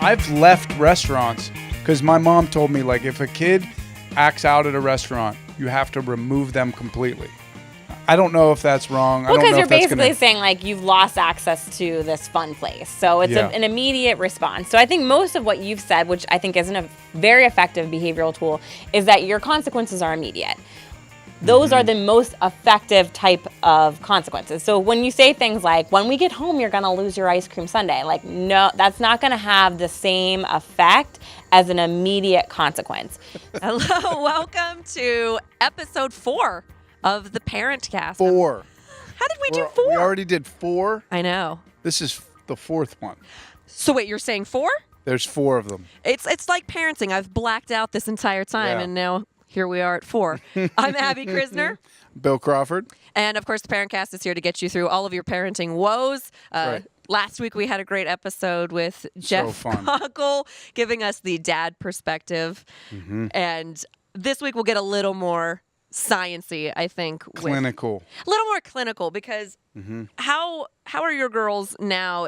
I've left restaurants because my mom told me, like, if a kid acts out at a restaurant, you have to remove them completely. I don't know if that's wrong. Well, because you're basically saying, like, you've lost access to this fun place. So it's an immediate response. So I think most of what you've said, which I think isn't a very effective behavioral tool, is that your consequences are immediate. Those are the most effective type of consequences. So when you say things like, when we get home, you're going to lose your ice cream sundae, like, no, that's not going to have the same effect as an immediate consequence. Hello, welcome to episode 4 of the Parentcast. 4. How did we do 4? We already did 4. I know. This is the 4th one. So wait, you're saying 4? There's 4 of them. It's like parenting. I've blacked out this entire time, and now here we are at 4. I'm Abby Krisner. Bill Crawford. And, of course, the Parentcast is here to get you through all of your parenting woes. Right. Last week, we had a great episode with Jeff Cockle giving us the dad perspective. And this week, we'll get a little more science-y, I think. Clinical. A little more clinical, because how are your girls now,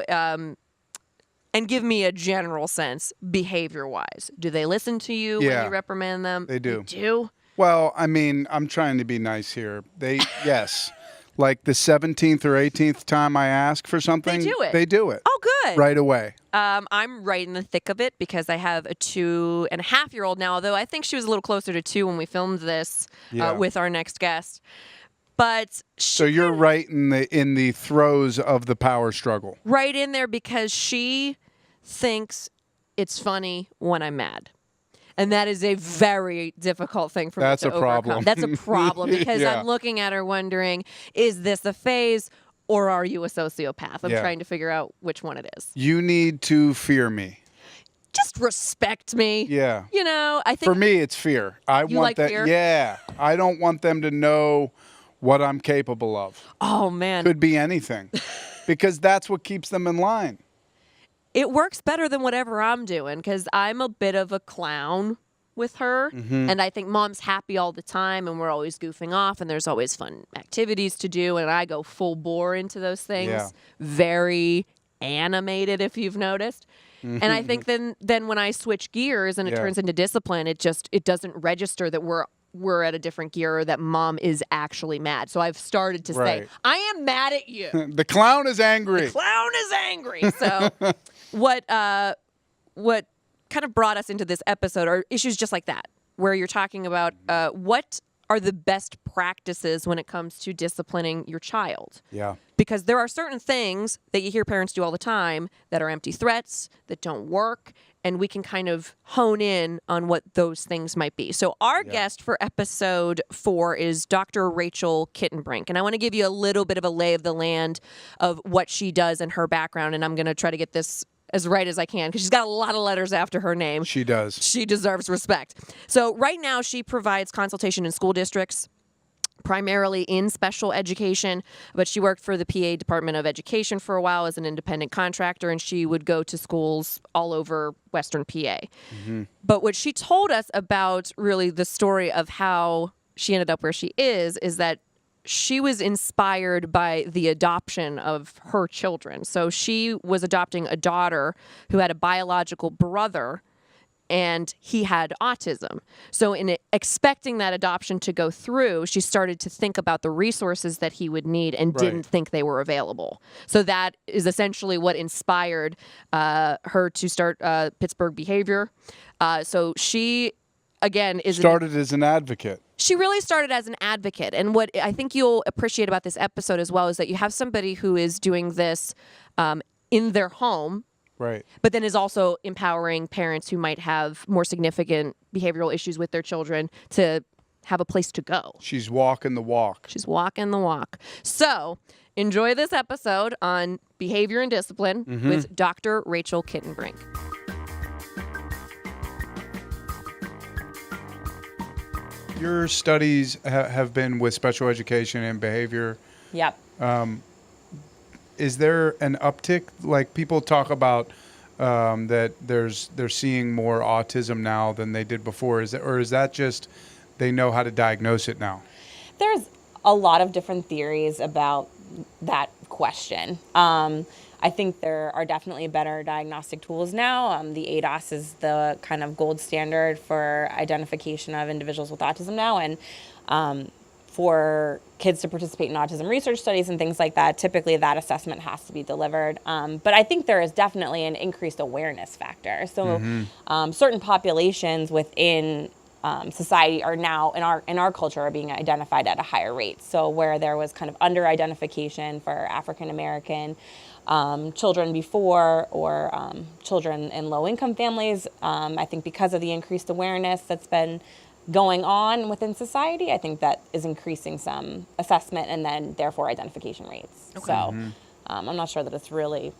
and give me a general sense, behavior-wise? Do they listen to you when you reprimand them? They do. They do? Well, I mean, I'm trying to be nice here. Yes. Like the 17th or 18th time I ask for something, they do it. Oh, good. Right away. I'm right in the thick of it because I have a 2.5-year-old now, although I think she was a little closer to 2 when we filmed this with our next guest. But so you're right in the throes of the power struggle. Right in there, because she thinks it's funny when I'm mad. And that is a very difficult thing for me to overcome. That's a problem because I'm looking at her wondering, is this a phase or are you a sociopath? I'm trying to figure out which one it is. You need to fear me. Just respect me. Yeah. You know, I think for me it's fear. I want that. Fear? Yeah. I don't want them to know what I'm capable of. Oh, man. Could be anything. Because that's what keeps them in line. It works better than whatever I'm doing because I'm a bit of a clown with her. And I think mom's happy all the time and we're always goofing off and there's always fun activities to do. And I go full bore into those things. Yeah. Very animated, if you've noticed. And I think then when I switch gears and it turns into discipline, it doesn't register that we're at a different gear or that mom is actually mad. So I've started to say, I am mad at you. The clown is angry. The clown is angry. So what kind of brought us into this episode are issues just like that, where you're talking about what are the best practices when it comes to disciplining your child. Yeah. Because there are certain things that you hear parents do all the time that are empty threats, that don't work, and we can kind of hone in on what those things might be. So our guest for episode 4 is Dr. Rachel Kittenbrink. And I want to give you a little bit of a lay of the land of what she does and her background. And I'm going to try to get this as right as I can because she's got a lot of letters after her name. She does. She deserves respect. So right now she provides consultation in school districts, primarily in special education, but she worked for the PA Department of Education for a while as an independent contractor, and she would go to schools all over Western PA. But what she told us about really the story of how she ended up where she is that she was inspired by the adoption of her children. So she was adopting a daughter who had a biological brother and he had autism. So in expecting that adoption to go through, she started to think about the resources that he would need and didn't think they were available. So that is essentially what inspired her to start Pittsburgh Behavior. So she, again, started as an advocate. She really started as an advocate. And what I think you'll appreciate about this episode as well is that you have somebody who is doing this in their home, right, but then is also empowering parents who might have more significant behavioral issues with their children to have a place to go. She's walking the walk. She's walking the walk. So enjoy this episode on behavior and discipline with Dr. Rachel Kittenbrink. Your studies have been with special education and behavior. Yep. Is there an uptick? Like people talk about that they're seeing more autism now than they did before. Is that just they know how to diagnose it now? There's a lot of different theories about that question. I think there are definitely better diagnostic tools now. The ADOS is the kind of gold standard for identification of individuals with autism now, and for kids to participate in autism research studies and things like that, typically that assessment has to be delivered. But I think there is definitely an increased awareness factor. So certain populations within society are now in our culture are being identified at a higher rate. So where there was kind of under identification for African American children before, or children in low income families, I think because of the increased awareness that's been going on within society, I think that is increasing some assessment and then therefore identification rates. Okay. So I'm not sure that it's really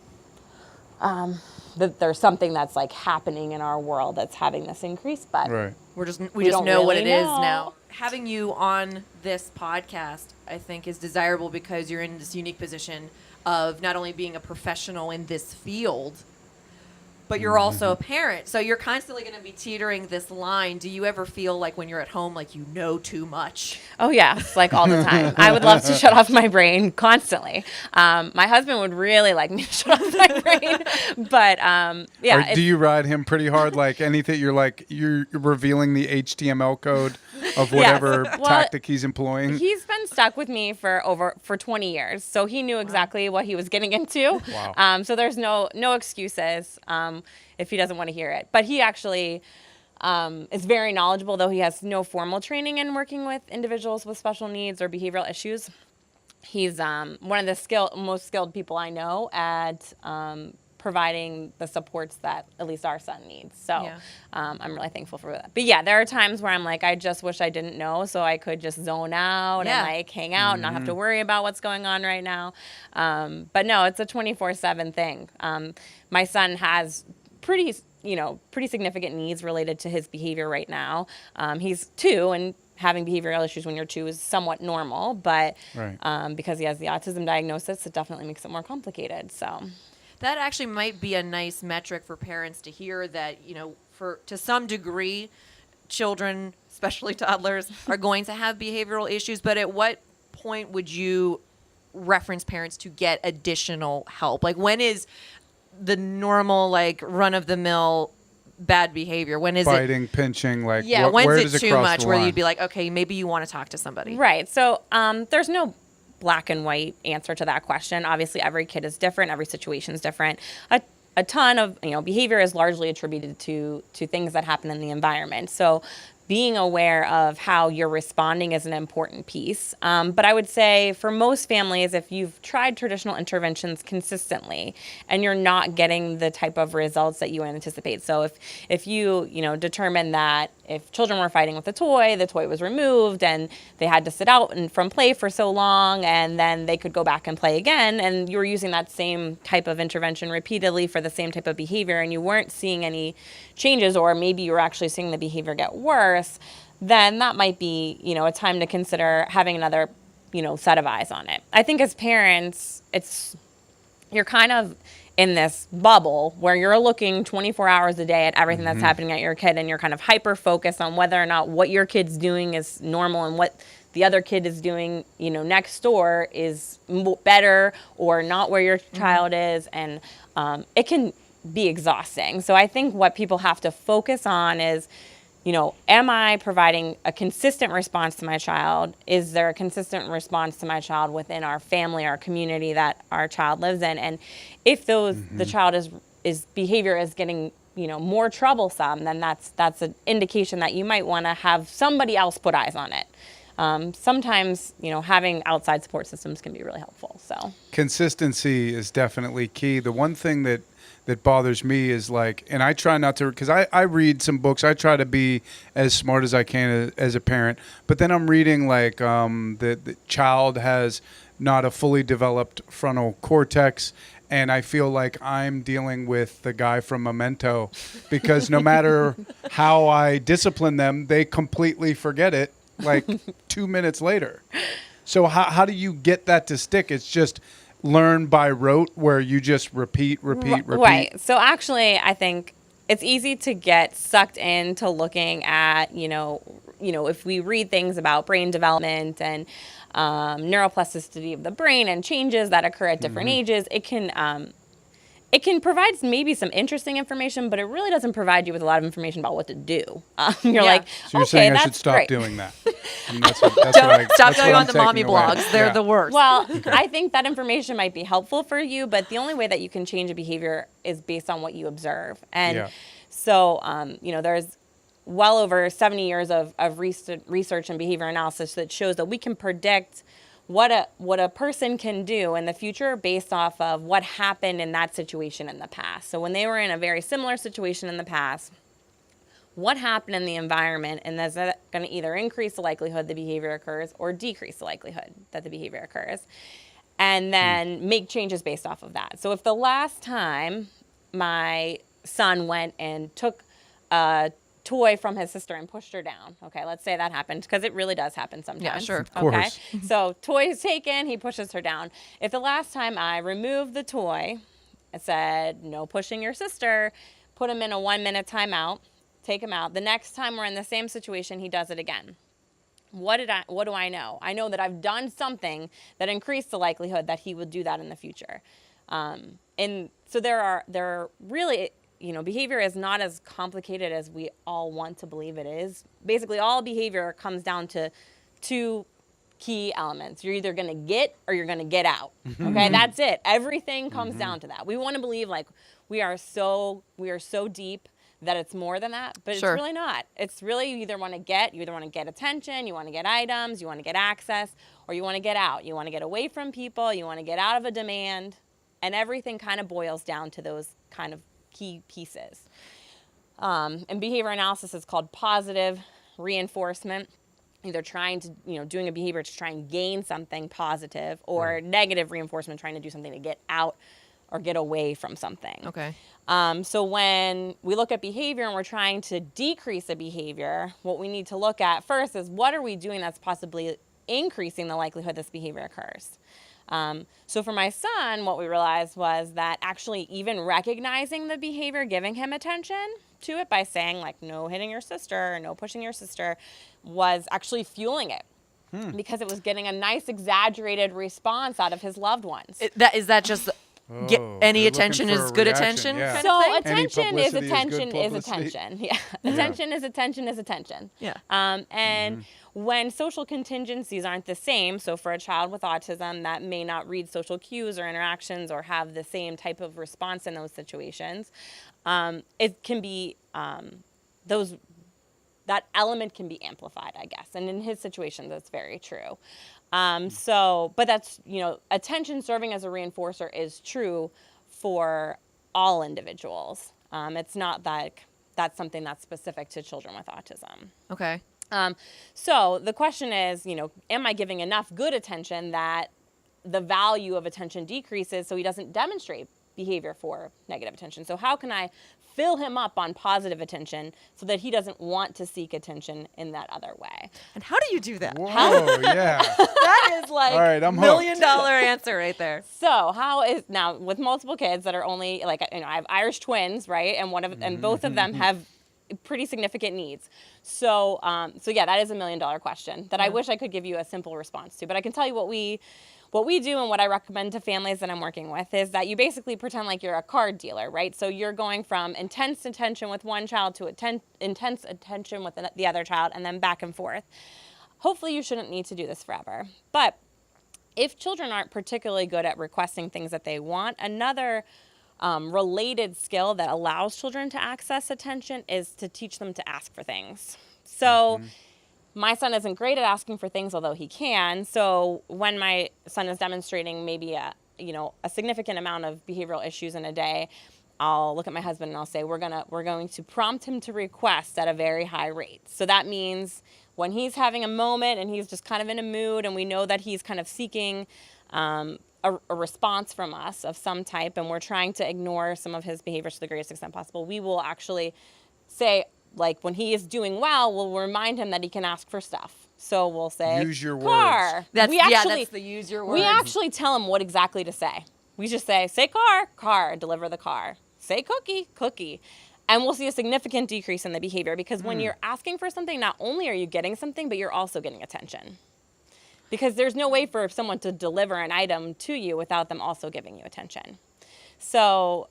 that there's something that's like happening in our world that's having this increase, but Right. we just know really what it is know. now. Having you on this podcast, I think, is desirable because you're in this unique position of not only being a professional in this field, but you're also a parent. So you're constantly going to be teetering this line. Do you ever feel like when you're at home, like you know too much? Oh, yes, like all the time. I would love to shut off my brain constantly. My husband would really like me to shut off my brain. But yeah. Or do you ride him pretty hard? Like anything, you're revealing the HTML code of whatever tactic he's employing? He's been stuck with me for 20 years. So he knew exactly what he was getting into. Wow. So there's no excuses if he doesn't want to hear it. But he actually is very knowledgeable, though he has no formal training in working with individuals with special needs or behavioral issues. He's one of the most skilled people I know at providing the supports that at least our son needs. So I'm really thankful for that. But yeah, there are times where I'm like, I just wish I didn't know so I could just zone out and like hang out and not have to worry about what's going on right now. But no, it's a 24/7 thing. My son has pretty significant needs related to his behavior right now. He's 2, and having behavioral issues when you're 2 is somewhat normal, but because he has the autism diagnosis, it definitely makes it more complicated. So that actually might be a nice metric for parents to hear, that, to some degree, children, especially toddlers, are going to have behavioral issues. But at what point would you reference parents to get additional help? Like, when is the normal, like, run-of-the-mill bad behavior? When is biting, pinching, like, when's where it does it too cross much the where line? you'd be like, okay, maybe you want to talk to somebody? Right. So there's no black and white answer to that question. Obviously, every kid is different. Every situation is different. A ton of behavior is largely attributed to things that happen in the environment. So being aware of how you're responding is an important piece. But I would say for most families, if you've tried traditional interventions consistently and you're not getting the type of results that you anticipate. So if you determine that if children were fighting with the toy was removed and they had to sit out from play for so long, and then they could go back and play again, and you were using that same type of intervention repeatedly for the same type of behavior, and you weren't seeing any changes, or maybe you were actually seeing the behavior get worse, then that might be, a time to consider having another, set of eyes on it. I think as parents, you're kind of in this bubble where you're looking 24 hours a day at everything that's happening at your kid, and you're kind of hyper focused on whether or not what your kid's doing is normal and what the other kid is doing, next door is better or not where your child is. And it can be exhausting. So I think what people have to focus on is, am I providing a consistent response to my child? Is there a consistent response to my child within our family, our community that our child lives in? And if the child is behavior is getting, more troublesome, then that's an indication that you might want to have somebody else put eyes on it. Sometimes, having outside support systems can be really helpful. So consistency is definitely key. The one thing that bothers me is like, and I try not to, because I read some books. I try to be as smart as I can as a parent, but then I'm reading like the child has not a fully developed frontal cortex, and I feel like I'm dealing with the guy from Memento, because no matter how I discipline them, they completely forget it like 2 minutes later. So how do you get that to stick? It's just learn by rote, where you just repeat. Right. So actually, I think it's easy to get sucked into looking at, if we read things about brain development and neuroplasticity of the brain and changes that occur at different ages, it can it can provide maybe some interesting information, but it really doesn't provide you with a lot of information about what to do. You're like, so you're okay, saying I that's should stop great. doing that. And that's what I, Stop that's going what on I'm the taking mommy away. blogs. They're the worst. Well, I think that information might be helpful for you, but the only way that you can change a behavior is based on what you observe. And so, there's well over 70 years of research and behavior analysis that shows that we can predict what a person can do in the future based off of what happened in that situation in the past. So when they were in a very similar situation in the past, what happened in the environment, and is that going to either increase the likelihood the behavior occurs or decrease the likelihood that the behavior occurs, and then make changes based off of that. So if the last time my son went and took a toy from his sister and pushed her down. Okay, let's say that happened, because it really does happen sometimes. Yeah, sure. Of course. Okay, so toy is taken, he pushes her down. If the last time I removed the toy, I said, no pushing your sister, put him in a 1-minute timeout, take him out. The next time we're in the same situation, he does it again. What do I know? I know that I've done something that increased the likelihood that he would do that in the future. And so there are really, behavior is not as complicated as we all want to believe it is. Basically, all behavior comes down to 2 key elements. You're either going to get or you're going to get out. Okay, that's it. Everything comes down to that. We want to believe like we are so deep that it's more than that, but it's really not. It's really you either want to get attention, you want to get items, you want to get access, or you want to get out. You want to get away from people, you want to get out of a demand, and everything kind of boils down to those kind of key pieces. And behavior analysis is called positive reinforcement, either trying to, doing a behavior to try and gain something positive, or negative reinforcement, trying to do something to get out or get away from something. Okay. So when we look at behavior and we're trying to decrease a behavior, what we need to look at first is what are we doing that's possibly increasing the likelihood this behavior occurs. So for my son, what we realized was that actually even recognizing the behavior, giving him attention to it by saying like, no hitting your sister, or no pushing your sister, was actually fueling it. Because it was getting a nice exaggerated response out of his loved ones. Is that just any attention is good reaction, attention? yeah. Kind of So thing? attention is publicity is good attention is publicity. attention. Yeah. Attention is attention is attention. Yeah. And when social contingencies aren't the same, so for a child with autism that may not read social cues or interactions or have the same type of response in those situations, it can be that element can be amplified, I guess. And in his situation, that's very true. But that's, attention serving as a reinforcer is true for all individuals. It's not like that's something that's specific to children with autism. Okay. So the question is, am I giving enough good attention that the value of attention decreases so he doesn't demonstrate behavior for negative attention? So how can I fill him up on positive attention so that he doesn't want to seek attention in that other way? And how do you do that? Whoa, yeah. That is like All right, I'm $1 hooked. million answer right there. So how is now with multiple kids that are only like, I have Irish twins, right? And both of them have pretty significant needs. So yeah, that is $1 million question that I wish I could give you a simple response to, but I can tell you what we do and what I recommend to families that I'm working with is that you basically pretend like you're a card dealer, right? So you're going from intense attention with one child to intense attention with the other child, and then back and forth. Hopefully you shouldn't need to do this forever. But if children aren't particularly good at requesting things that they want, another related skill that allows children to access attention is to teach them to ask for things. So my son isn't great at asking for things, although he can. So when my son is demonstrating maybe a significant amount of behavioral issues in a day, I'll look at my husband and I'll say, we're going to prompt him to request at a very high rate. So that means when he's having a moment and he's just kind of in a mood and we know that he's kind of seeking a response from us of some type and we're trying to ignore some of his behaviors to the greatest extent possible, we will actually say, like when he is doing well, we'll remind him that he can ask for stuff. So we'll say, use your car. words. That's the use your words. We actually tell him what exactly to say. We just say car, deliver the car. Say cookie. And we'll see a significant decrease in the behavior because when you're asking for something, not only are you getting something, but you're also getting attention. Because there's no way for someone to deliver an item to you without them also giving you attention. So,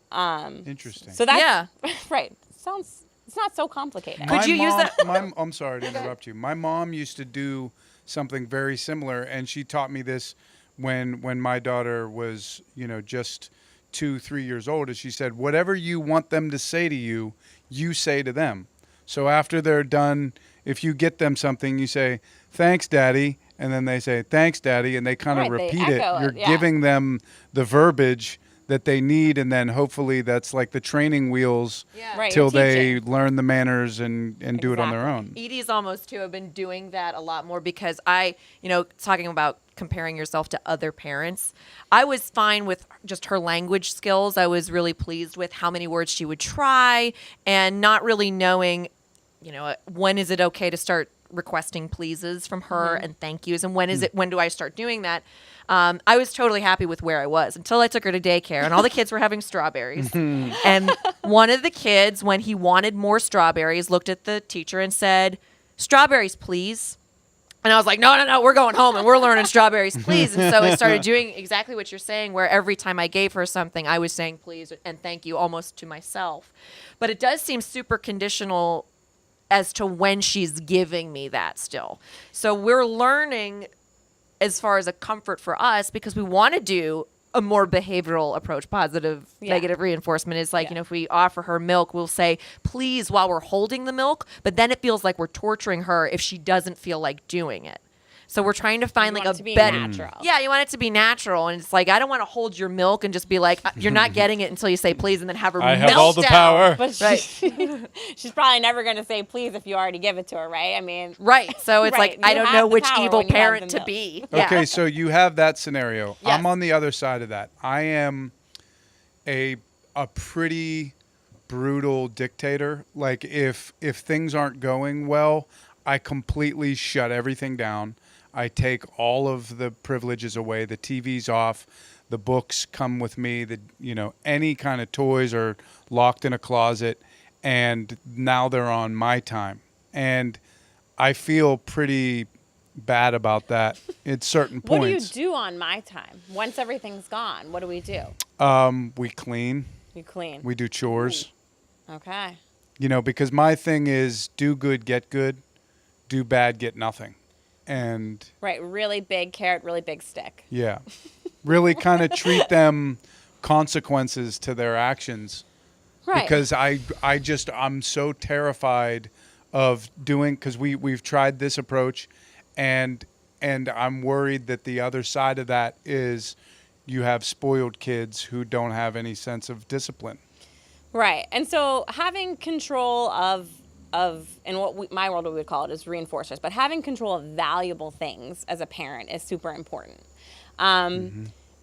Interesting. So that's Yeah. right. It's not so complicated. Could you use that? I'm sorry to interrupt you. My mom used to do something very similar, and she taught me this when my daughter was, just 2-3 years old. Is she said, whatever you want them to say to you, you say to them. So after they're done, if you get them something, you say, "Thanks, Daddy," and then they say, "Thanks, Daddy," and they kind of Right, they repeat it. echo it, You're yeah. giving them the verbiage that they need, and then hopefully that's like the training wheels Right, till you're they teaching. learn the manners and do it on their own. Edie's almost too have been doing that a lot more because talking about comparing yourself to other parents, I was fine with just her language skills. I was really pleased with how many words she would try and not really knowing, when is it okay to start requesting pleases from her and thank yous, and when do I start doing that? I was totally happy with where I was until I took her to daycare and all the kids were having strawberries. And one of the kids, when he wanted more strawberries, looked at the teacher and said, "Strawberries, please." And I was like, no, we're going home and we're learning strawberries, please. And so I started doing exactly what you're saying, where every time I gave her something, I was saying please and thank you almost to myself. But it does seem super conditional as to when she's giving me that still. So we're learning as far as a comfort for us because we want to do a more behavioral approach. Positive, negative reinforcement is like, if we offer her milk, we'll say, please, while we're holding the milk, but then it feels like we're torturing her if she doesn't feel like doing it. So we're trying to find You like want a it to be better natural. Yeah, you want it to be natural, and it's like I don't want to hold your milk and just be like you're not getting it until you say please, and then have her I melt have all the down. power. But she's probably never going to say please if you already give it to her, right? I mean, Right. So it's Right. like I You don't have know the which power evil when you have parent the to milk. be. Okay, Yeah. so you have that scenario. Yes. I'm on the other side of that. I am a pretty brutal dictator. Like if things aren't going well, I completely shut everything down. I take all of the privileges away. The TV's off. The books come with me. Any kind of toys are locked in a closet, and now they're on my time. And I feel pretty bad about that at certain what points. do you do on my time? Once everything's gone, what do we do? We clean. You clean. We do chores. Okay. Because my thing is do good, get good. Do bad, get nothing. And Right. Really big carrot, really big stick. yeah, really kind of treat them consequences to their actions. Right. Because I'm so terrified of doing, because we've tried this approach, and I'm worried that the other side of that is you have spoiled kids who don't have any sense of discipline. Right. And so having control of in my world we would call it is reinforcers, but having control of valuable things as a parent is super important.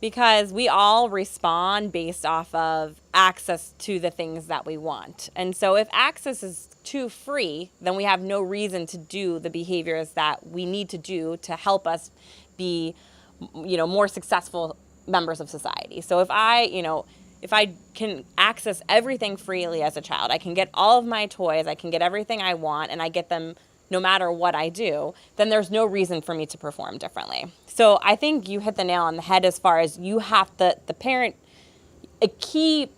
Because we all respond based off of access to the things that we want. And so if access is too free, then we have no reason to do the behaviors that we need to do to help us be, more successful members of society. So if I can access everything freely as a child, I can get all of my toys, I can get everything I want, and I get them no matter what I do, then there's no reason for me to perform differently. So I think you hit the nail on the head as far as you have the parent, a key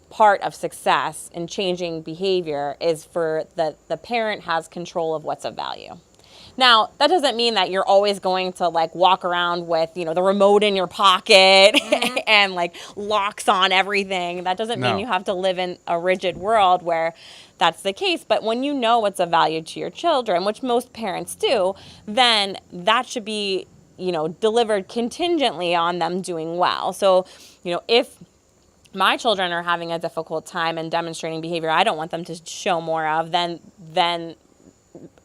part of success in changing behavior is for the parent has control of what's of value. Now, that doesn't mean that you're always going to walk around with, the remote in your pocket and locks on everything. That doesn't mean you have to live in a rigid world where that's the case. But when you know what's of value to your children, which most parents do, then that should be, delivered contingently on them doing well. So, if my children are having a difficult time and demonstrating behavior I don't want them to show more of, then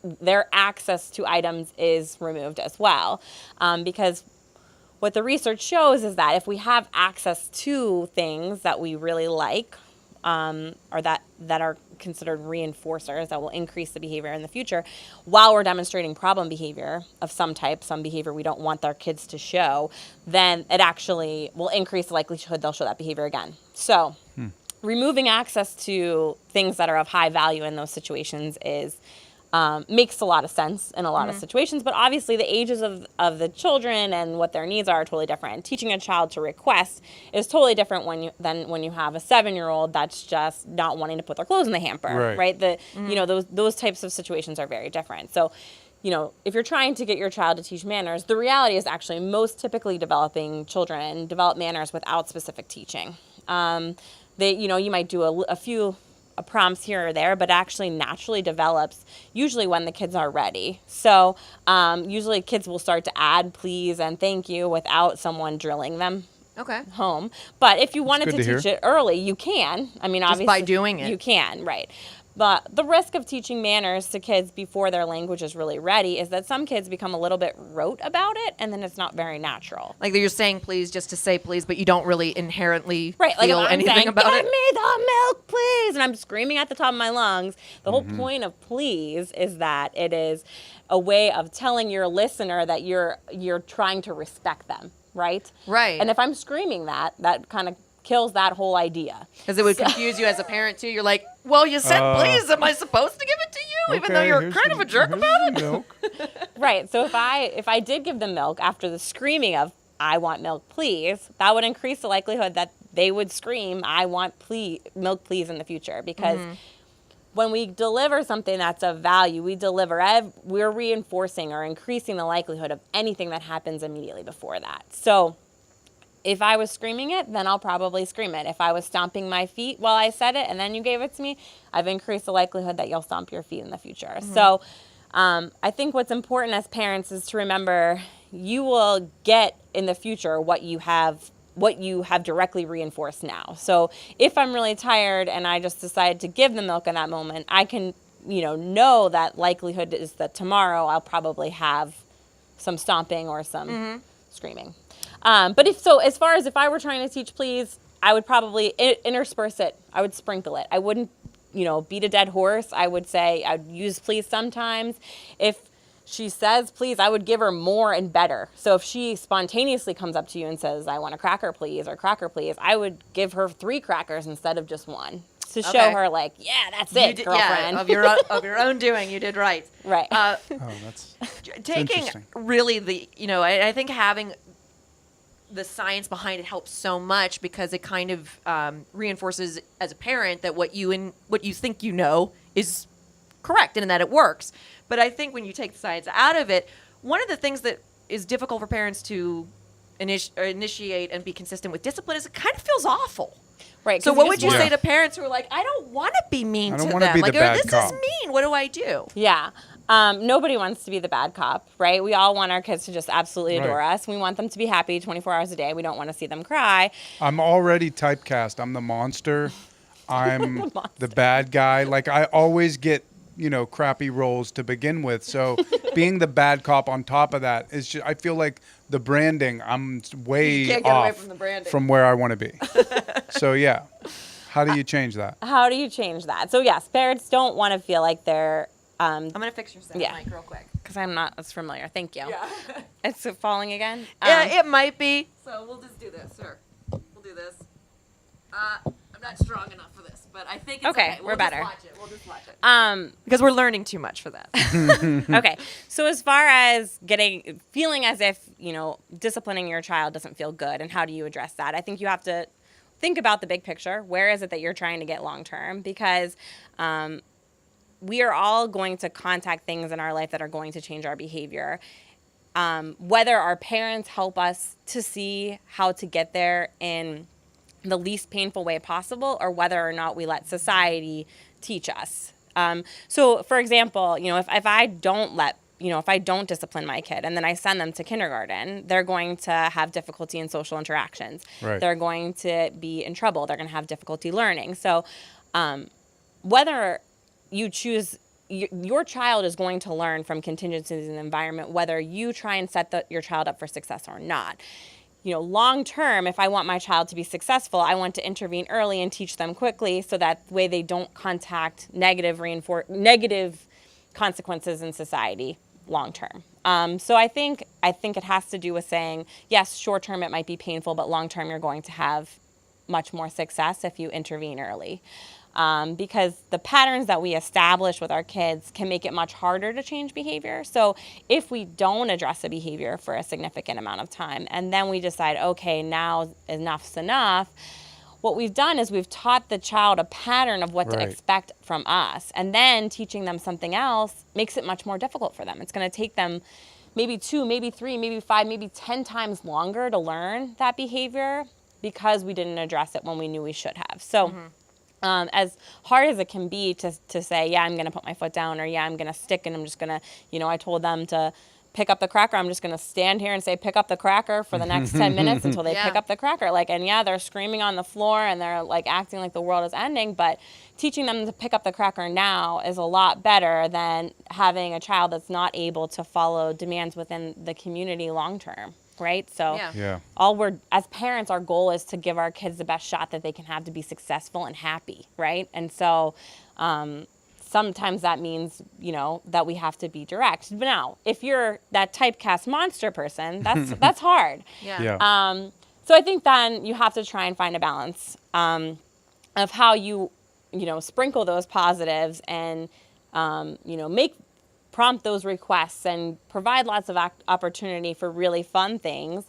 their access to items is removed as well. Because what the research shows is that if we have access to things that we really like, or that are considered reinforcers that will increase the behavior in the future, while we're demonstrating problem behavior of some type, some behavior we don't want our kids to show, then it actually will increase the likelihood they'll show that behavior again. So removing access to things that are of high value in those situations is makes a lot of sense in a lot of situations, but obviously the ages of the children and what their needs are totally different. Teaching a child to request is totally different than when you have a 7-year-old that's just not wanting to put their clothes in the hamper, right? Those types of situations are very different. So, if you're trying to get your child to teach manners, the reality is actually most typically developing children develop manners without specific teaching. You might do a few prompts here or there, but actually naturally develops usually when the kids are ready. So usually kids will start to add please and thank you without someone drilling them home. But if you wanted to teach it early, you can. I mean, obviously, just by doing it. You can, right. But the risk of teaching manners to kids before their language is really ready is that some kids become a little bit rote about it, and then it's not very natural. Like you're saying please just to say please, but you don't really inherently feel anything saying, about it. Give me the milk, please! And I'm screaming at the top of my lungs. The whole point of please is that it is a way of telling your listener that you're trying to respect them, right? Right. And if I'm screaming that kind of kills that whole idea. Because it would confuse you as a parent, too. You're like, well, you said please. Am I supposed to give it to you? Even though you're kind of a jerk about it? Right. So if I did give them milk after the screaming of, I want milk, please, that would increase the likelihood that they would scream, I want milk, please, in the future. Because when we deliver something that's of value, we're reinforcing or increasing the likelihood of anything that happens immediately before that. So if I was screaming it, then I'll probably scream it. If I was stomping my feet while I said it and then you gave it to me, I've increased the likelihood that you'll stomp your feet in the future. So I think what's important as parents is to remember you will get in the future what you have directly reinforced now. So if I'm really tired and I just decide to give the milk in that moment, I can know that likelihood is that tomorrow I'll probably have some stomping or some screaming. But as far as if I were trying to teach please, I would probably intersperse it. I would sprinkle it. I wouldn't, beat a dead horse. I would say I'd use please sometimes. If she says please, I would give her more and better. So if she spontaneously comes up to you and says, I want a cracker please, or cracker please, I would give her 3 crackers instead of just 1. To show her, like, that's it, girlfriend. Yeah, of your own doing, you did right. Right. That's taking really I think having the science behind it helps so much because it kind of reinforces as a parent that what you think is correct and that it works. But I think when you take the science out of it, one of the things that is difficult for parents to initiate and be consistent with discipline is it kind of feels awful. Right. So what would you say to parents who are like, I don't want to be mean to them. Like, this is mean. What do I do? Yeah. Nobody wants to be the bad cop, right? We all want our kids to just absolutely adore us. We want them to be happy 24 hours a day. We don't want to see them cry. I'm already typecast. I'm the monster. I'm the bad guy. Like, I always get, crappy roles to begin with. So being the bad cop on top of that is just, I feel like the branding, I'm way off from where I want to be. So, yeah. How do you change that? So, yes, parents don't want to feel like they're... I'm going to fix your mic real quick. Because I'm not as familiar. Thank you. Yeah. It's falling again? It might be. So we'll just do this. Sure. We'll do this. I'm not strong enough for this, but I think it's okay. We're better. We'll just watch it. Because we're learning too much for that. Okay. So as far as feeling as if, disciplining your child doesn't feel good, and how do you address that? I think you have to think about the big picture. Where is it that you're trying to get long term? Because we are all going to contact things in our life that are going to change our behavior. Whether our parents help us to see how to get there in the least painful way possible, or whether or not we let society teach us. So, for example, if I don't discipline my kid and then I send them to kindergarten, they're going to have difficulty in social interactions. Right. They're going to be in trouble. They're going to have difficulty learning. So, whether you choose, your child is going to learn from contingencies in the environment, whether you try and set your child up for success or not. Long term, if I want my child to be successful, I want to intervene early and teach them quickly so that way they don't contact negative consequences in society long term. So I think it has to do with saying, yes, short term it might be painful, but long term you're going to have much more success if you intervene early. because the patterns that we establish with our kids can make it much harder to change behavior. So if we don't address a behavior for a significant amount of time and then we decide, okay, now enough's enough, what we've done is we've taught the child a pattern of what to expect from us. And then teaching them something else makes it much more difficult for them. It's going to take them maybe 2, maybe 3, maybe 5, maybe 10 times longer to learn that behavior because we didn't address it when we knew we should have. So as hard as it can be to say, yeah, I'm going to put my foot down, or yeah, I'm going to stick and I'm just going to, I told them to pick up the cracker. I'm just going to stand here and say, pick up the cracker for the next 10 minutes until they pick up the cracker. And yeah, they're screaming on the floor and they're acting like the world is ending, but teaching them to pick up the cracker now is a lot better than having a child that's not able to follow demands within the community long term. Right? So as parents, our goal is to give our kids the best shot that they can have to be successful and happy. Right? And so, sometimes that means, that we have to be direct. But now, if you're that typecast monster person, that's hard. So I think then you have to try and find a balance of how you sprinkle those positives and, prompt those requests and provide lots of opportunity for really fun things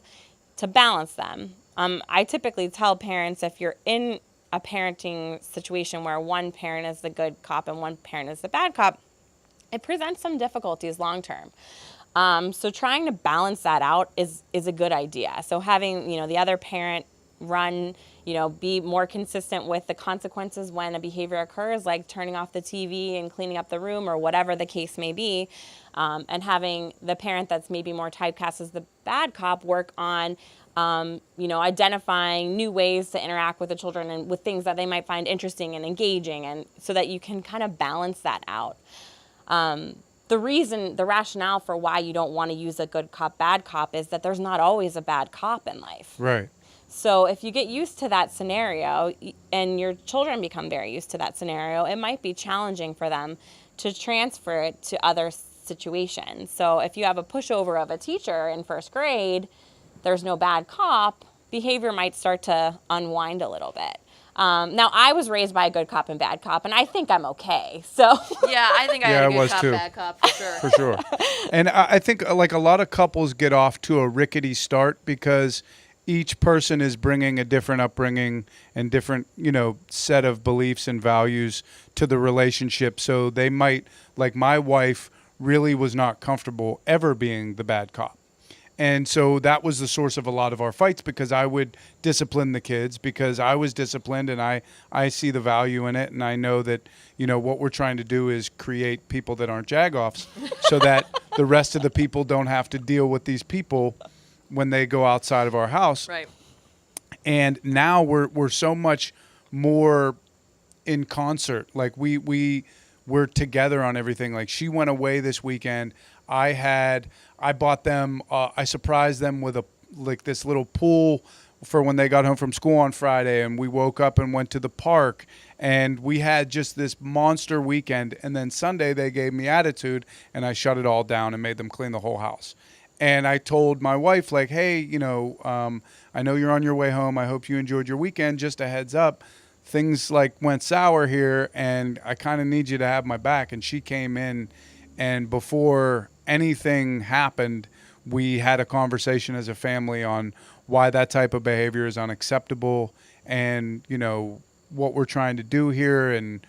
to balance them. I typically tell parents, if you're in a parenting situation where one parent is the good cop and one parent is the bad cop, it presents some difficulties long term. So trying to balance that out is a good idea. So having, the other parent run, be more consistent with the consequences when a behavior occurs, like turning off the TV and cleaning up the room or whatever the case may be, and having the parent that's maybe more typecast as the bad cop work on identifying new ways to interact with the children and with things that they might find interesting and engaging, and so that you can kind of balance that out. The rationale for why you don't want to use a good cop, bad cop is that there's not always a bad cop in life. Right. So if you get used to that scenario and your children become very used to that scenario, it might be challenging for them to transfer it to other situations. So if you have a pushover of a teacher in first grade, there's no bad cop, behavior might start to unwind a little bit. Now, I was raised by a good cop and bad cop, and I think I'm okay. So yeah, I think I had a good cop, bad cop, for sure. For sure. And I think a lot of couples get off to a rickety start because each person is bringing a different upbringing and different, set of beliefs and values to the relationship. So they might, like my wife really was not comfortable ever being the bad cop. And so that was the source of a lot of our fights, because I would discipline the kids because I was disciplined and I see the value in it. And I know that, what we're trying to do is create people that aren't jagoffs so that the rest of the people don't have to deal with these people when they go outside of our house. Right. And now we're so much more in concert. Like we're together on everything. Like she went away this weekend. I bought them, I surprised them with this little pool for when they got home from school on Friday, and we woke up and went to the park, and we had just this monster weekend. And then Sunday they gave me attitude, and I shut it all down and made them clean the whole house. And I told my wife, hey, I know you're on your way home. I hope you enjoyed your weekend. Just a heads up, things went sour here, and I kind of need you to have my back. And she came in, and before anything happened, we had a conversation as a family on why that type of behavior is unacceptable, and what we're trying to do here, and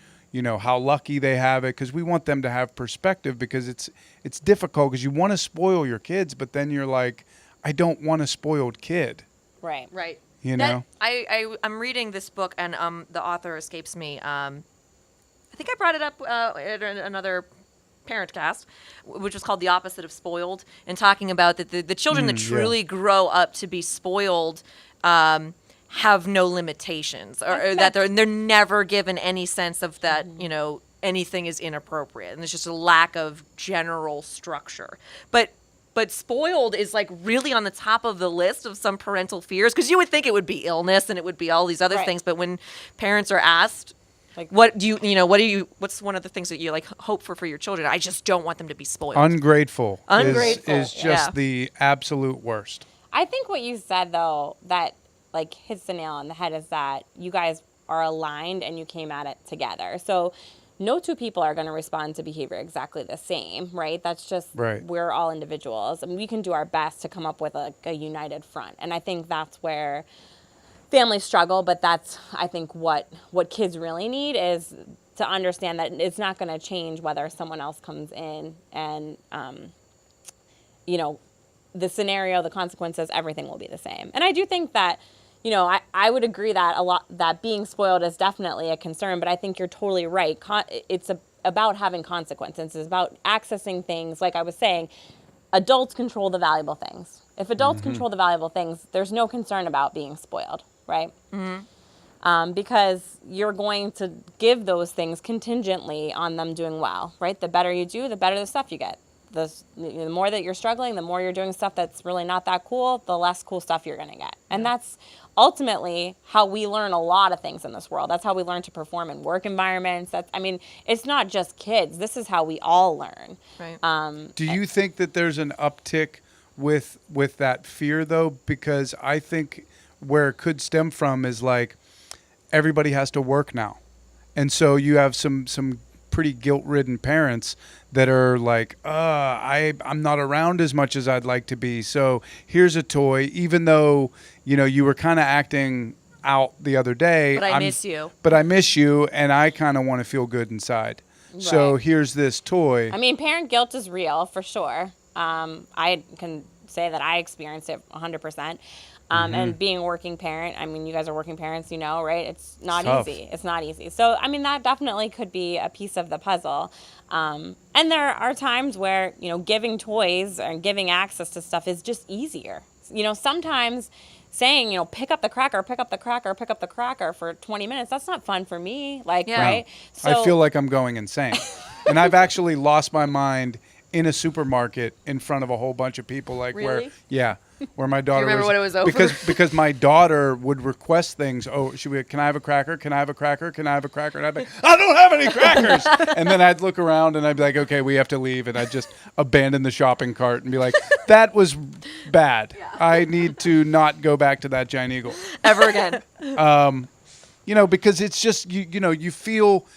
how lucky they have it, because we want them to have perspective, because it's difficult because you want to spoil your kids, but then you're like, I don't want a spoiled kid. Right. I'm reading this book, and the author escapes me. I think I brought it up at another Parentcast, which was called The Opposite of Spoiled, and talking about that the children that truly grow up to be spoiled have no limitations, or that they're never given any sense of that, anything is inappropriate, and there's just a lack of general structure. But spoiled is really on the top of the list of some parental fears, because you would think it would be illness and it would be all these other things, but when parents are asked, what's one of the things that you hope for your children? I just don't want them to be spoiled. Ungrateful is just the absolute worst. I think what you said, though, that hits the nail on the head, is that you guys are aligned and you came at it together. So no two people are going to respond to behavior exactly the same, right? That's just, we're all individuals. And we can do our best to come up with a united front. And I think that's where families struggle, but that's, I think, what kids really need is to understand that it's not going to change whether someone else comes in and, the scenario, the consequences, everything will be the same. And I do think that, I would agree that that being spoiled is definitely a concern, but I think you're totally right. It's about having consequences. It's about accessing things. Like I was saying, adults control the valuable things. If adults control the valuable things, there's no concern about being spoiled, right? Because you're going to give those things contingently on them doing well, right? The better you do, the better the stuff you get. The more that you're struggling, the more you're doing stuff that's really not that cool, the less cool stuff you're going to get. And that's ultimately how we learn a lot of things in this world. That's how we learn to perform in work environments. It's not just kids. This is how we all learn. Right. Do you think that there's an uptick with that fear, though? Because I think where it could stem from is like everybody has to work now. And so you have some pretty guilt-ridden parents that are like, I'm not around as much as I'd like to be. So here's a toy, even though, you were kind of acting out the other day. But I miss you. But I miss you, and I kind of want to feel good inside. Right. So here's this toy. Parent guilt is real, for sure. I can say that I experienced it 100%. And being a working parent, you guys are working parents, right? It's not easy. It's not easy. So, that definitely could be a piece of the puzzle. And there are times where, giving toys and giving access to stuff is just easier. Sometimes saying, pick up the cracker for 20 minutes, that's not fun for me. Right? So, I feel like I'm going insane. And I've actually lost my mind in a supermarket in front of a whole bunch of people, Really? where my daughter. Do you remember when it was over? Because my daughter would request things. Oh, can I have a cracker? Can I have a cracker? Can I have a cracker? And I'd be like, I don't have any crackers. And then I'd look around and I'd be like, okay, we have to leave. And I'd just abandon the shopping cart and be like, that was bad. Yeah. I need to not go back to that Giant Eagle ever again. Because it's just you feel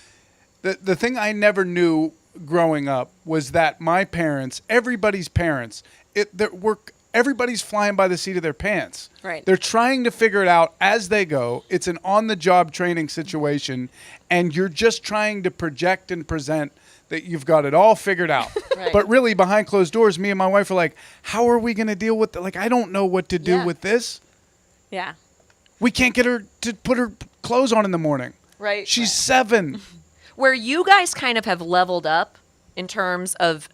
the thing I never knew growing up was that my parents, everybody's parents, everybody's flying by the seat of their pants. Right. They're trying to figure it out as they go. It's an on-the-job training situation, and you're just trying to project and present that you've got it all figured out. Right. But really, behind closed doors, me and my wife are like, how are we going to deal with I don't know what to do with this. Yeah. We can't get her to put her clothes on in the morning. Right. She's 7. Where you guys kind of have leveled up in terms of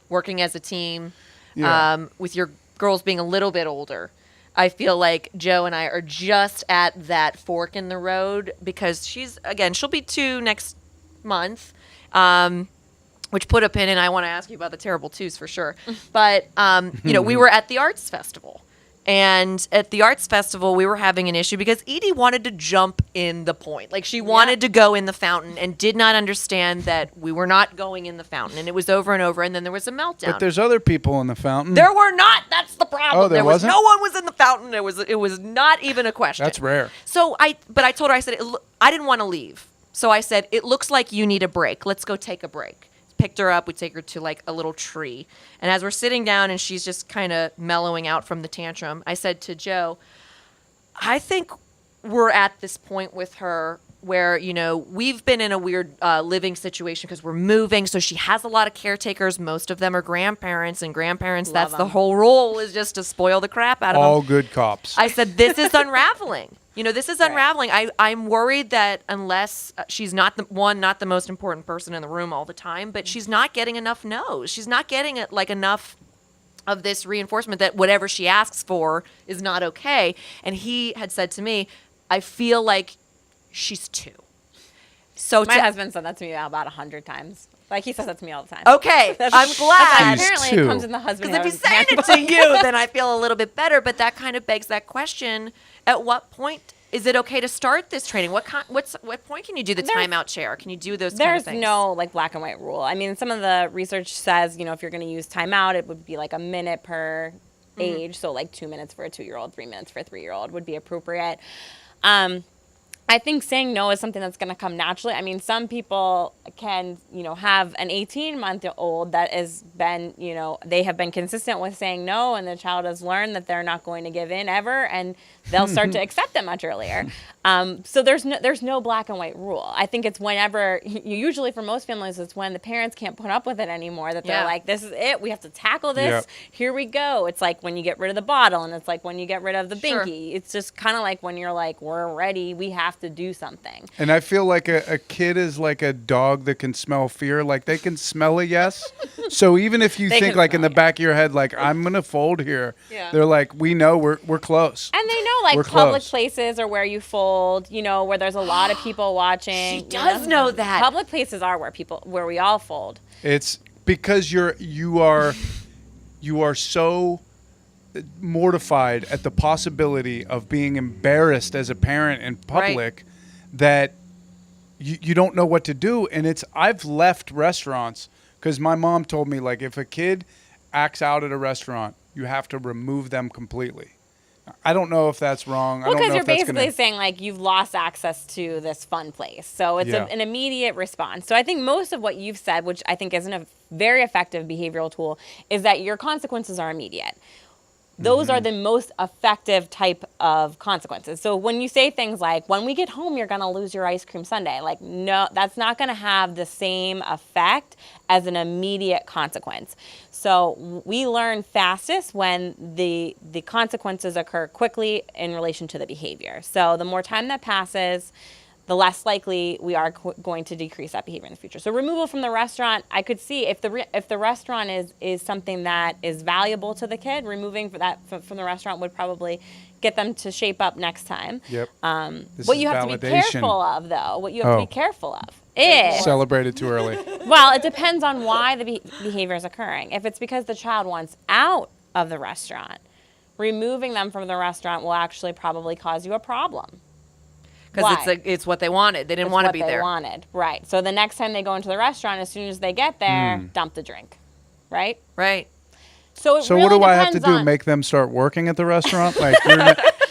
working as a team, with your girls being a little bit older. I feel like Joe and I are just at that fork in the road because she'll be 2 next month, which put a pin in. I want to ask you about the terrible 2s for sure. But, we were at the arts festival. And at the arts festival, we were having an issue because Edie wanted to jump in the point. She wanted to go in the fountain and did not understand that we were not going in the fountain. And it was over and over, and then there was a meltdown. But there's other people in the fountain. There were not. That's the problem. Oh, there wasn't? No one was in the fountain. It was not even a question. That's rare. So I told her, I said, I didn't want to leave. So I said, it looks like you need a break. Let's go take a break. Picked her up. We take her to a little tree. And as we're sitting down and she's just kind of mellowing out from the tantrum, I said to Joe, I think we're at this point with her where, we've been in a weird living situation because we're moving. So she has a lot of caretakers. Most of them are grandparents, and grandparents, that's the whole role, is just to spoil the crap out of them. All good cops. I said, this is unraveling. This is unraveling. I'm worried that unless she's not the most important person in the room all the time, but she's not getting enough no's. She's not getting enough of this reinforcement that whatever she asks for is not okay. And he had said to me, I feel like she's 2. So my husband said that to me about 100 times. He says that to me all the time. Okay, I'm glad. Apparently, it comes in the husband. Because if he's saying it to you, then I feel a little bit better. But that kind of begs that question: at what point is it okay to start this training? What point can you do the timeout chair? Can you do those kind of things? There's no black and white rule. Some of the research says if you're going to use timeout, it would be a minute per age. So 2 minutes for a 2-year-old, 3 minutes for a 3-year-old would be appropriate. I think saying no is something that's going to come naturally. I mean, some people can, have an 18-month-old that has been, they have been consistent with saying no, and the child has learned that they're not going to give in ever, and they'll start to accept it much earlier. So there's no black and white rule. I think it's whenever, usually for most families, it's when the parents can't put up with it anymore, that they're like, this is it, we have to tackle this, Yep. Here we go. It's like when you get rid of the bottle, and it's like when you get rid of the Sure. binky. It's just kind of like when you're like, we're ready, we have to do something. And I feel like a kid is like a dog that can smell fear. Like they can smell a yes. So even if you They think can like in smell the back of your head, like I'm going to fold here. Yeah. They're like, we know we're close. And they know, like, We're public close. places are where you fold, where there's a lot of people watching. She does know that. Public places are where we all fold. It's because you are so mortified at the possibility of being embarrassed as a parent in public that you don't know what to do. And I've left restaurants because my mom told me, like, if a kid acts out at a restaurant, you have to remove them completely. I don't know if that's wrong. Well, I don't because know you're if that's basically gonna... saying, like, you've lost access to this fun place. So it's Yeah. an immediate response. So I think most of what you've said, which I think is a very effective behavioral tool, is that your consequences are immediate. Those are the most effective type of consequences. So when you say things like, when we get home, you're going to lose your ice cream sundae, like, no, that's not going to have the same effect as an immediate consequence. So we learn fastest when the consequences occur quickly in relation to the behavior. So the more time that passes, the less likely we are going to decrease that behavior in the future. So removal from the restaurant, I could see if the restaurant is something that is valuable to the kid, removing that from the restaurant would probably get them to shape up next time. Yep. This What is you have to be validation. careful of, though, what you have to Oh. be careful of is, Celebrated too early. well, it depends on why the behavior is occurring. If it's because the child wants out of the restaurant, removing them from the restaurant will actually probably cause you a problem. Because Why? it's what they wanted. They didn't It's want to what be they there. wanted, right? So the next time they go into the restaurant, as soon as they get there, dump the drink, right? Right. So it So really what do I have to depends do? on- Make them start working at the restaurant? Like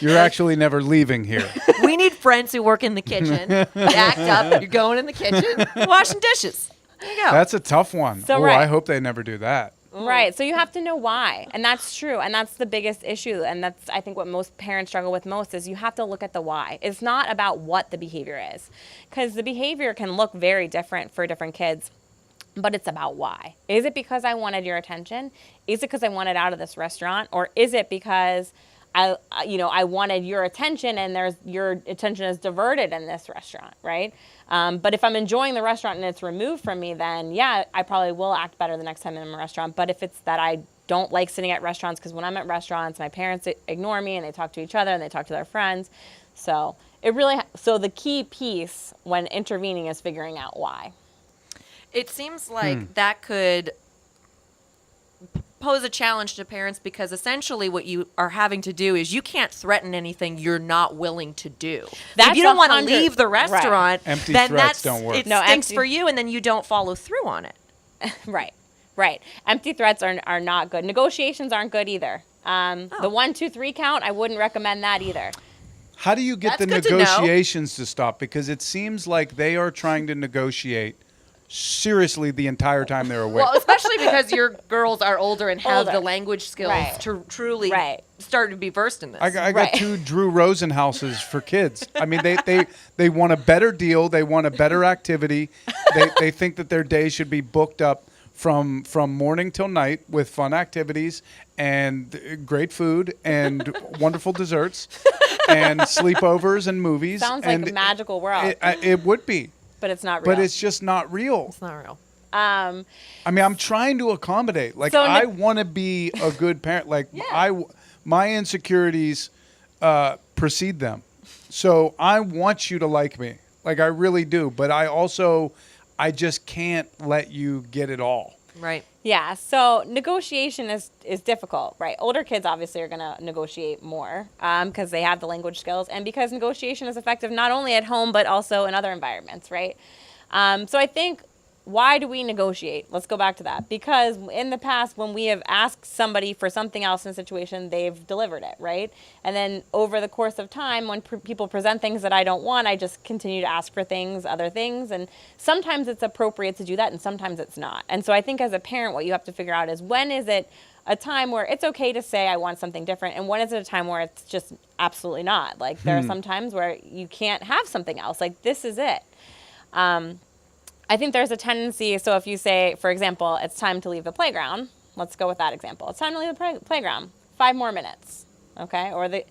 you're actually never leaving here. We need friends who work in the kitchen. You act up. You're going in the kitchen, washing dishes. There you go. That's a tough one. So, Oh, right. I hope they never do that. Right. So you have to know why. And that's true. And that's the biggest issue. And that's, I think, what most parents struggle with most is you have to look at the why. It's not about what the behavior is, because the behavior can look very different for different kids. But it's about why. Is it because I wanted your attention? Is it because I wanted out of this restaurant? Or is it because I wanted your attention and your attention is diverted in this restaurant, right? But if I'm enjoying the restaurant and it's removed from me, then yeah, I probably will act better the next time I'm in a restaurant. But if it's that I don't like sitting at restaurants, because when I'm at restaurants, my parents ignore me and they talk to each other and they talk to their friends. So the key piece when intervening is figuring out why. It seems like that could pose a challenge to parents because essentially what you are having to do is you can't threaten anything you're not willing to do. That's If you don't want to 100 leave the restaurant, Empty then threats don't work. it No, stinks empty- for you, and then you don't follow through on it. Right. Empty threats are not good. Negotiations aren't good either. The 1, 2, 3 count, I wouldn't recommend that either. How do you get That's the good to know. negotiations to stop? Because it seems like they are trying to negotiate seriously the entire time they're awake. Well, especially because your girls are older and have Older. the language skills Right. to truly Right. start to be versed in this. I got Right. 2 Drew Rosen houses for kids. I mean, they want a better deal. They want a better activity. They think that their day should be booked up from morning till night with fun activities and great food and wonderful desserts and sleepovers and movies. Sounds like and a magical world, It would be, but it's not real. but it's just not real. It's not real. I mean, I'm trying to accommodate. Like, So I want to be a good parent. Like, my insecurities precede them. So I want you to like me. Like, I really do. But I just can't let you get it all. Right. Yeah, so negotiation is difficult, right? Older kids obviously are going to negotiate more because they have the language skills and because negotiation is effective not only at home but also in other environments, right? So I think why do we negotiate? Let's go back to that. Because in the past, when we have asked somebody for something else in a situation, they've delivered it, right? And then over the course of time, when people present things that I don't want, I just continue to ask for things, other things. And sometimes it's appropriate to do that, and sometimes it's not. And so I think as a parent, what you have to figure out is, when is it a time where it's okay to say I want something different, and when is it a time where it's just absolutely not? Like, there are some times where you can't have something else. Like, this is it. I think there's a tendency, so if you say, for example, it's time to leave the playground, let's go with that example. It's time to leave the playground, 5 more minutes, okay? Or the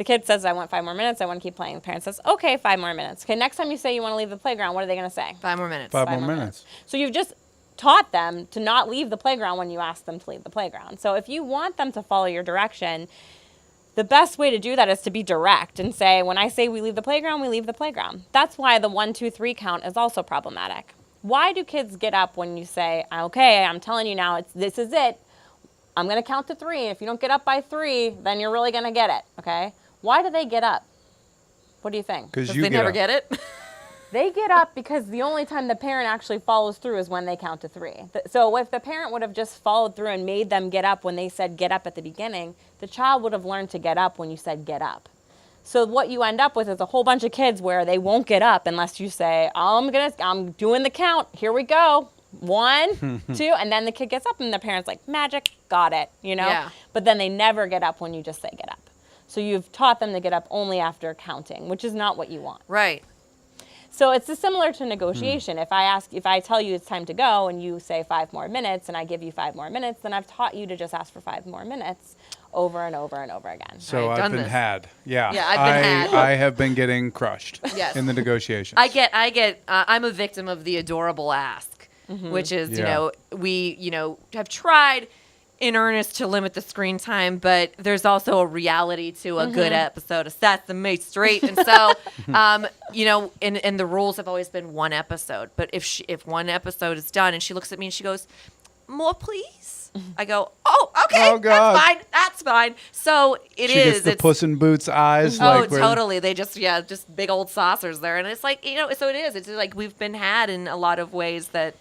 kid says, I want 5 more minutes, I want to keep playing. The parent says, okay, 5 more minutes. Okay, next time you say you want to leave the playground, what are they going to say? 5 more minutes. 5 more minutes. So you've just taught them to not leave the playground when you ask them to leave the playground. So if you want them to follow your direction, the best way to do that is to be direct and say, when I say we leave the playground, we leave the playground. That's why the 1, 2, 3 count is also problematic. Why do kids get up when you say, okay, I'm telling you now, this is it. I'm going to count to 3. If you don't get up by 3, then you're really going to get it, okay? Why do they get up? What do you think? Because They never get it. They get up because the only time the parent actually follows through is when they count to 3. So if the parent would have just followed through and made them get up when they said get up at the beginning, the child would have learned to get up when you said get up. So what you end up with is a whole bunch of kids where they won't get up unless you say, I'm doing the count. Here we go. 1, 2, and then the kid gets up and the parent's like, magic, got it, you know? Yeah. But then they never get up when you just say get up. So you've taught them to get up only after counting, which is not what you want. Right. So it's similar to negotiation. If I tell you it's time to go and you say 5 more minutes and I give you 5 more minutes, then I've taught you to just ask for 5 more minutes over and over and over again. So I've I've done been this. had. Yeah. Yeah, I've been had. I have been getting crushed Yes. in the negotiations. I'm a victim of the adorable ask, which is, Yeah. we, have tried in earnest to limit the screen time, but there's also a reality to a good episode of Sesame Street. And so, and the rules have always been 1 episode. But if 1 episode is done and she looks at me and she goes, more please? I go, oh, okay, Oh, God. that's fine. So she gets the Puss in Boots eyes. Oh, like where- totally. They just big old saucers there. And it's like, so it is. It's like we've been had in a lot of ways that.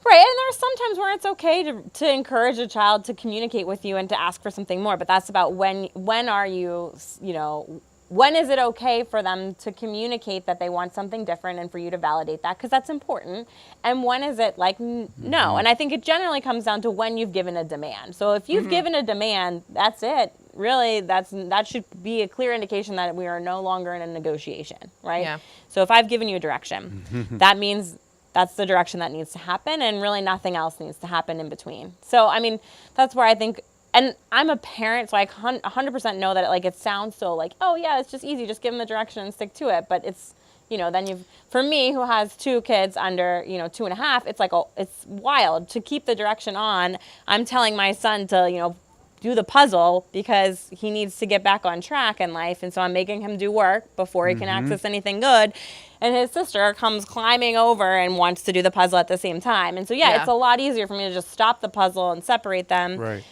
Right, and there's sometimes where it's okay to encourage a child to communicate with you and to ask for something more, but that's about when are you, when is it okay for them to communicate that they want something different and for you to validate that, because that's important, and when is it like, no, and I think it generally comes down to when you've given a demand. So if you've given a demand, that's it. Really, that should be a clear indication that we are no longer in a negotiation, right? Yeah. So if I've given you a direction, that means that's the direction that needs to happen, and really nothing else needs to happen in between. So, I mean, that's where I think, and I'm a parent, so I 100% know that it sounds so like, oh yeah, it's just easy, just give them the direction and stick to it. But it's, then for me, who has 2 kids under, 2.5, it's like, it's wild to keep the direction on. I'm telling my son to, do the puzzle because he needs to get back on track in life. And so I'm making him do work before he can access anything good. And his sister comes climbing over and wants to do the puzzle at the same time. And so, it's a lot easier for me to just stop the puzzle and separate them. Right.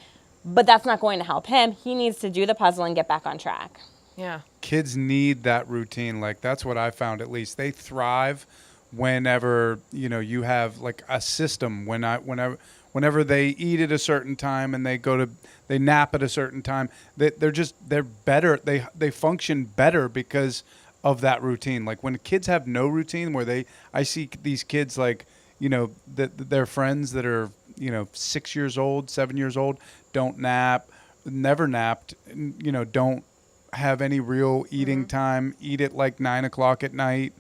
But that's not going to help him. He needs to do the puzzle and get back on track. Yeah. Kids need that routine. Like, that's what I found, at least. They thrive whenever, you have like a system. Whenever they eat at a certain time and they nap at a certain time, they're better. They function better because of that routine. Like, when kids have no routine, I see these kids like, their friends that are, 6 years old, 7 years old, don't nap, never napped, don't have any real eating time, eat at like 9 o'clock at night.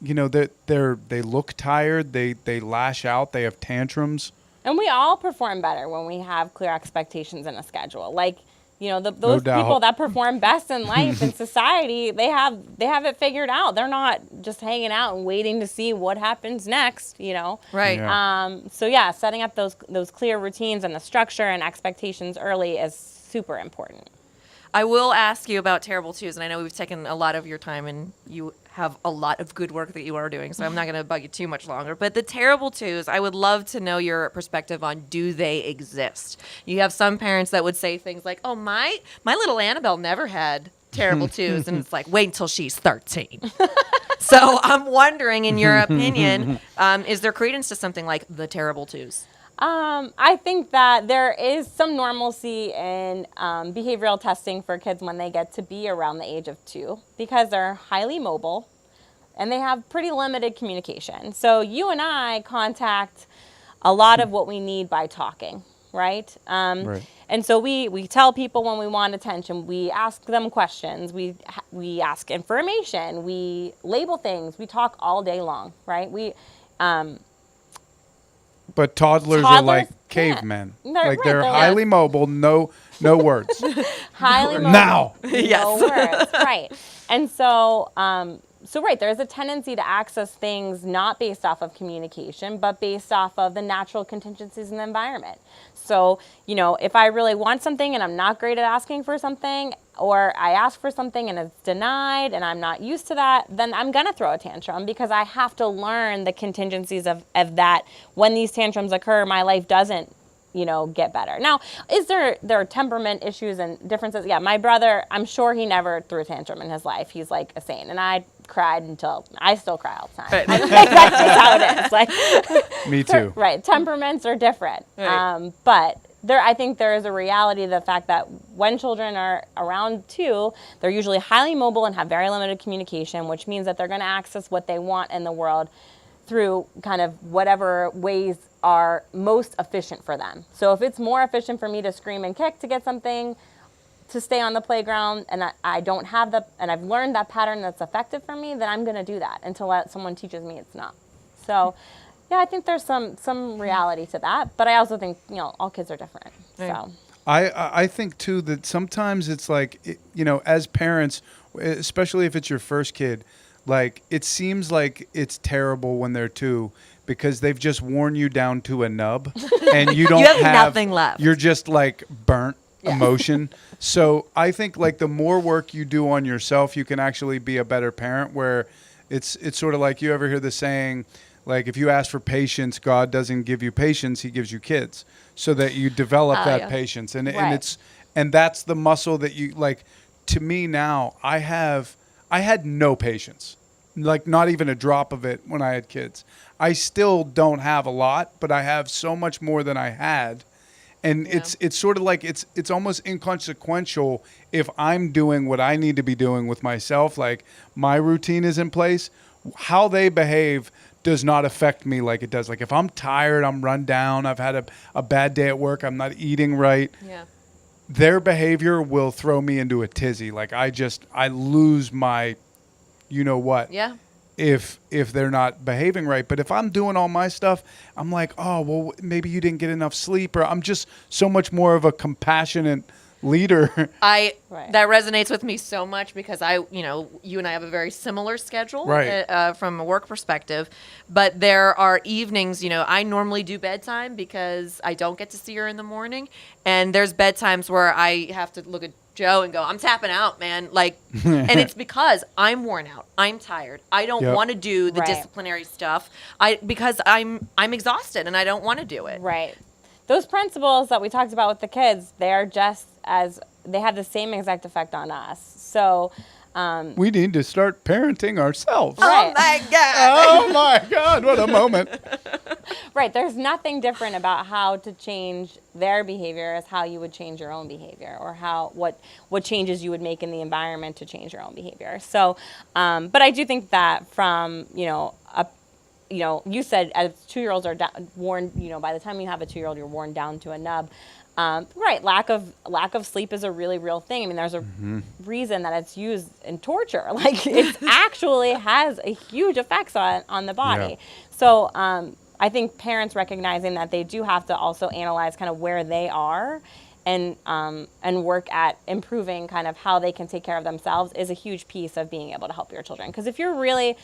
They look tired. They lash out. They have tantrums. And we all perform better when we have clear expectations and a schedule. Like, those No doubt. people that perform best in life in society, they have it figured out. They're not just hanging out and waiting to see what happens next, Right. Yeah. Setting up those clear routines and the structure and expectations early is super important. I will ask you about Terrible Twos, and I know we've taken a lot of your time, and you have a lot of good work that you are doing, so I'm not going to bug you too much longer. But the Terrible Twos, I would love to know your perspective on, do they exist? You have some parents that would say things like, oh, my little Annabelle never had terrible twos, and it's like, wait until she's 13. So I'm wondering, in your opinion, is there credence to something like the terrible twos? I think that there is some normalcy in behavioral testing for kids when they get to be around the age of 2, because they're highly mobile and they have pretty limited communication. So you and I contact a lot of what we need by talking, right? Right. And so we tell people when we want attention. We ask them questions. We ask information. We label things. We talk all day long, right? But toddlers are like cavemen. They're highly mobile, no words. Highly mobile, now. No words, right? And so, right, there's a tendency to access things not based off of communication, but based off of the natural contingencies in the environment. So, if I really want something and I'm not great at asking for something, or I ask for something and it's denied and I'm not used to that, then I'm going to throw a tantrum, because I have to learn the contingencies of that. When these tantrums occur, my life doesn't, get better. Now, there are temperament issues and differences? Yeah, my brother, I'm sure he never threw a tantrum in his life. He's like a saint. And I cried until, I still cry all the time. Right. I think that's just how it is. Like, me too. Right. Temperaments are different. Right. But I think there is a reality, the fact that when children are around 2, they're usually highly mobile and have very limited communication, which means that they're going to access what they want in the world through kind of whatever ways are most efficient for them. So if it's more efficient for me to scream and kick to get something, to stay on the playground, and I don't have and I've learned that pattern that's effective for me, then I'm going to do that until someone teaches me it's not. So yeah, I think there's some reality to that, but I also think, all kids are different. Right. So I think too that sometimes it's like, as parents, especially if it's your first kid, like it seems like it's terrible when they're 2, because they've just worn you down to a nub and you don't you have nothing left. You're just like burnt emotion. So I think like the more work you do on yourself, you can actually be a better parent, where it's sort of like, you ever hear the saying, like, if you ask for patience, God doesn't give you patience, he gives you kids, so that you develop that patience. And and that's the muscle that you like. To me now, I had no patience, like not even a drop of it when I had kids. I still don't have a lot, but I have so much more than I had. And it's sort of like it's almost inconsequential if I'm doing what I need to be doing with myself, like my routine is in place. How they behave does not affect me like it does. Like if I'm tired, I'm run down, I've had a bad day at work, I'm not eating right. Yeah. Their behavior will throw me into a tizzy. Like I lose my, what. Yeah. If they're not behaving right. But if I'm doing all my stuff, I'm like, oh, well, maybe you didn't get enough sleep, or I'm just so much more of a compassionate leader. That resonates with me so much, because you and I have a very similar schedule, right, from a work perspective. But there are evenings, I normally do bedtime because I don't get to see her in the morning. And there's bedtimes where I have to look at Joe and go, I'm tapping out, man. Like, and it's because I'm worn out. I'm tired. I don't want to do the disciplinary stuff. Because I'm exhausted and I don't want to do it. Right. Those principles that we talked about with the kids, they are they have the same exact effect on us. So we need to start parenting ourselves. Right. Oh my God. Oh my God, what a moment. Right. There's nothing different about how to change their behavior as how you would change your own behavior, or what changes you would make in the environment to change your own behavior. So, but I do think that from, you said as 2-year-olds are worn, by the time you have a 2-year-old, you're worn down to a nub. Right. Lack of sleep is a really real thing. I mean, there's a reason that it's used in torture. Like, it actually has a huge effects on the body. Yeah. So, I think parents recognizing that they do have to also analyze kind of where they are and work at improving kind of how they can take care of themselves is a huge piece of being able to help your children. Because if you're really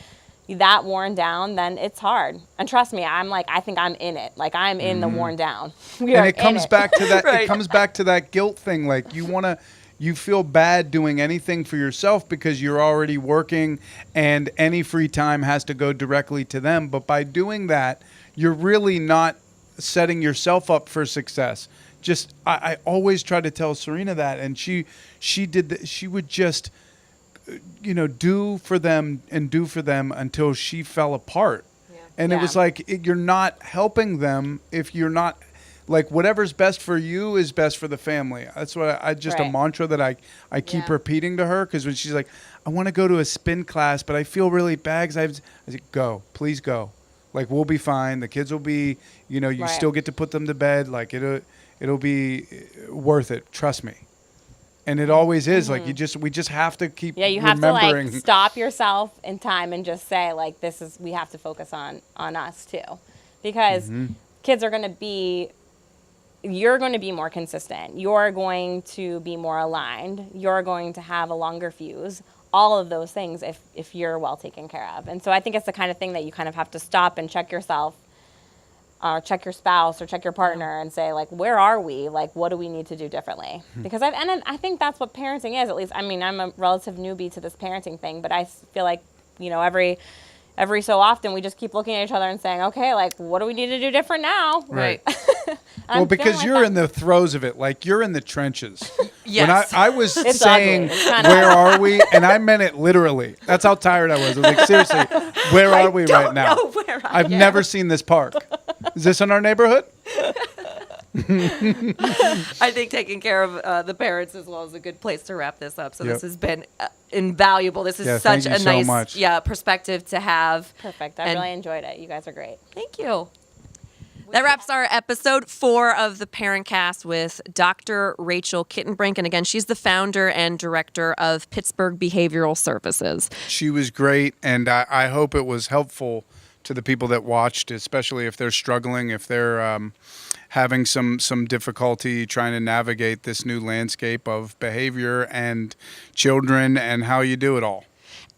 that worn down, then it's hard. And trust me, I think I'm in it. Like, I'm in the worn down. And it comes back to that. Right. It comes back to that guilt thing. Like, you feel bad doing anything for yourself because you're already working, and any free time has to go directly to them. But by doing that, you're really not setting yourself up for success. I always try to tell Serena that, and she did that. She would just, do for them until she fell apart. Yeah. And it was like, you're not helping them if you're not, like, whatever's best for you is best for the family. That's what I just, a mantra that I keep repeating to her, because when she's like, I want to go to a spin class, but I feel really bad. I said, go, please go. Like, we'll be fine. The kids will be, you still get to put them to bed. Like, it'll be worth it. Trust me. And it always is. Like, we just have to keep you have remembering. to, like, stop yourself in time and just say, like, we have to focus on us too, because kids are going to be, you're going to be more consistent. You're going to be more aligned. You're going to have a longer fuse. All of those things if you're well taken care of. And so I think it's the kind of thing that you kind of have to stop and check yourself, or check your spouse or check your partner and say, like, where are we? Like, what do we need to do differently? Because I think that's what parenting is, at least. I mean, I'm a relative newbie to this parenting thing, but I feel like, every so often we just keep looking at each other and saying, okay, like, what do we need to do different now? Right. Well, because you're in the throes of it. Like, you're in the trenches. Yes. When I was saying, where are we? And I meant it literally. That's how tired I was. I was like, seriously, where are we right now? I've never seen this park. Is this in our neighborhood? I think taking care of the parents as well is a good place to wrap this up. So this has been invaluable. This is such a nice perspective to have. Perfect. I really enjoyed it. You guys are great. Thank you. That wraps our episode 4 of the Parentcast with Dr. Rachel Kittenbrink. And again, she's the founder and director of Pittsburgh Behavioral Services. She was great, and I hope it was helpful to the people that watched, especially if they're struggling, if they're having some difficulty trying to navigate this new landscape of behavior and children and how you do it all.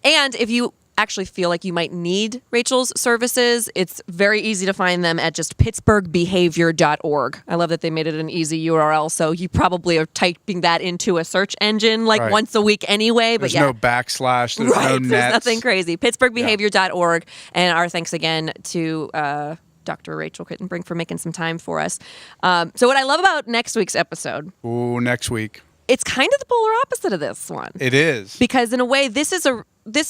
And if you actually feel like you might need Rachel's services, it's very easy to find them at just pittsburghbehavior.org. I love that they made it an easy URL, so you probably are typing that into a search engine once a week anyway. But there's no backslash, there's no nets. There's nothing crazy. pittsburghbehavior.org. And our thanks again to Dr. Rachel Kittenbrink for making some time for us. So what I love about next week's episode... next week. It's kind of the polar opposite of this one. It is. Because in a way, this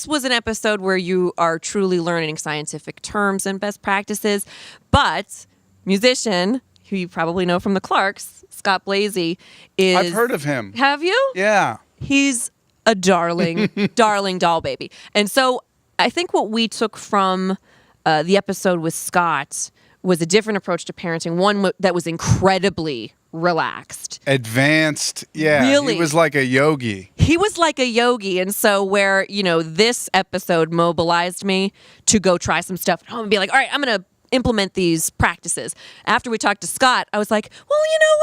was an episode where you are truly learning scientific terms and best practices. But musician, who you probably know from the Clarks, Scott Blasey, is... I've heard of him. Have you? Yeah. He's a darling, darling doll baby. And so I think what we took from the episode with Scott was a different approach to parenting, one that was incredibly relaxed. Advanced. Yeah. Really. He was like a yogi. He was like a yogi. And so where, this episode mobilized me to go try some stuff at home and be like, all right, I'm going to implement these practices. After we talked to Scott, I was like, well,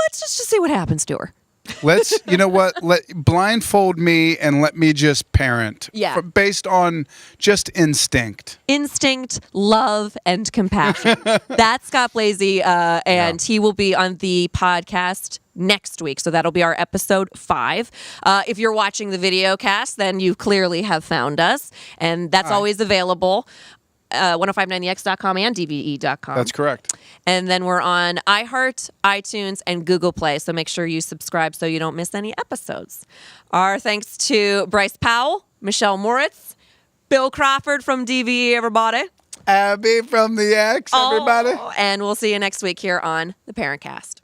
let's just see what happens to her. Let's, blindfold me and let me just parent. Yeah. Based on just instinct. Instinct, love, and compassion. That's Scott Blasey, and he will be on the podcast next week. So that'll be our episode 5. If you're watching the video cast, then you clearly have found us, and that's always available. 1059thex.com and dve.com. That's correct. And then we're on iHeart, iTunes, and Google Play. So make sure you subscribe so you don't miss any episodes. Our thanks to Bryce Powell, Michelle Moritz, Bill Crawford from DVE, everybody. Abby from the X, everybody. And we'll see you next week here on the Parentcast.